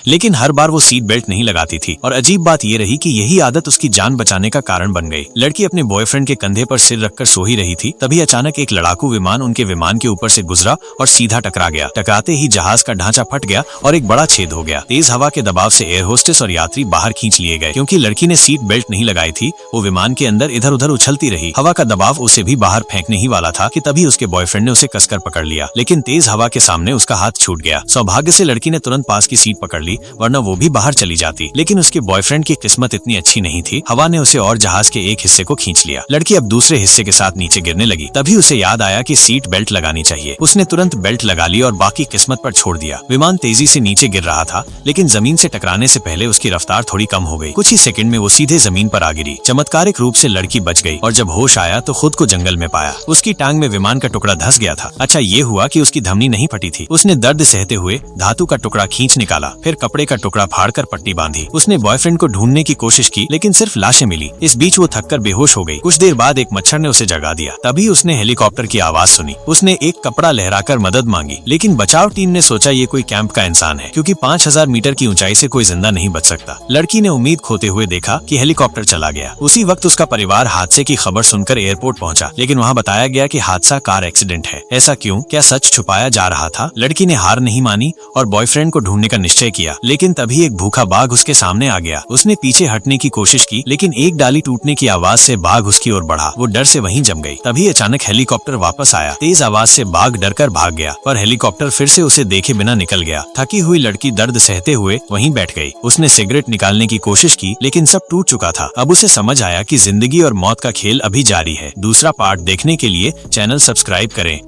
लेकिन हर बार वो seat belt नहीं लगाती थी और अजीब बात ये रही कि यही आदत उसकी जान बचाने का कारण बन गई। लड़की अपने बॉयफ्रेंड के कंधे पर सिर रखकर सो ही रही थी, तभी अचानक एक लड़ाकू विमान उनके विमान के ऊपर से गुजरा और सीधा टकरा गया। टकराते ही जहाज का ढांचा फट गया और एक बड़ा छेद हो गया। तेज हवा के दबाव से एयर होस्टेस और यात्री बाहर खींच लिए गए। क्योंकि लड़की ने सीट बेल्ट नहीं लगाई थी, वो विमान के अंदर इधर उधर उछलती रही। हवा का दबाव उसे भी बाहर फेंकने ही वाला था कि तभी उसके बॉयफ्रेंड ने उसे कसकर पकड़ लिया, लेकिन तेज हवा के सामने उसका हाथ छूट गया। सौभाग्य से लड़की ने तुरंत पास की सीट पकड़ ली, वरना वो भी बाहर चली जाती। लेकिन उसके बॉयफ्रेंड की किस्मत इतनी अच्छी नहीं थी, हवा ने उसे और जहाज के एक हिस्से को खींच लिया। लड़की अब दूसरे हिस्से के साथ नीचे गिरने लगी। तभी उसे याद आया कि सीट बेल्ट लगानी चाहिए। उसने तुरंत बेल्ट लगा ली और बाकी किस्मत पर छोड़ दिया। विमान तेजी से नीचे गिर रहा था, लेकिन जमीन से टकराने से पहले उसकी रफ्तार थोड़ी कम हो गई। कुछ ही सेकंड में वो सीधे जमीन पर आ गिरी। चमत्कारिक रूप से लड़की बच गई और जब होश आया तो खुद को जंगल में पाया। उसकी टांग में विमान का टुकड़ा धंस गया था। अच्छा ये हुआ कि उसकी धमनी नहीं फटी थी। उसने दर्द सहते हुए धातु का टुकड़ा खींच निकाला, फिर कपड़े का टुकड़ा फाड़कर पट्टी बांधी। उसने बॉयफ्रेंड को ढूंढने की कोशिश की, लेकिन सिर्फ लाशें मिली। इस बीच वो थककर बेहोश हो गई। कुछ देर बाद एक मच्छर ने उसे जगा दिया। तभी उसने हेलीकॉप्टर की आवाज सुनी। उसने एक कपड़ा लहराकर मदद मांगी, लेकिन बचाव टीम ने सोचा ये कोई कैंप का इंसान है, क्योंकि 5000 मीटर की ऊंचाई से कोई जिंदा नहीं बच सकता। लड़की ने उम्मीद खोते हुए देखा कि हेलीकॉप्टर चला गया। उसी वक्त उसका परिवार हादसे की खबर सुनकर एयरपोर्ट पहुंचा, लेकिन वहां बताया गया कि हादसा कार एक्सीडेंट है। ऐसा क्यों? क्या सच छुपाया जा रहा था? लड़की ने हार नहीं मानी और बॉयफ्रेंड को ढूंढने का निश्चय किया, लेकिन तभी एक भूखा बाघ उसके सामने आ गया। उसने पीछे हटने की कोशिश की, लेकिन एक डाली टूटने की आवाज से बाघ उसकी ओर बढ़ा। वो डर से वहीं जम गई। तभी अचानक हेलीकॉप्टर वापस आया। तेज आवाज से बाघ डरकर भाग गया, पर हेलीकॉप्टर फिर से उसे देखे बिना निकल गया। थकी हुई लड़की दर्द सहते हुए वहीं बैठ गई। उसने सिगरेट निकालने की कोशिश की, लेकिन सब टूट चुका था। अब उसे समझ आया कि जिंदगी और मौत का खेल अभी जारी है। दूसरा पार्ट देखने के लिए चैनल सब्सक्राइब करें।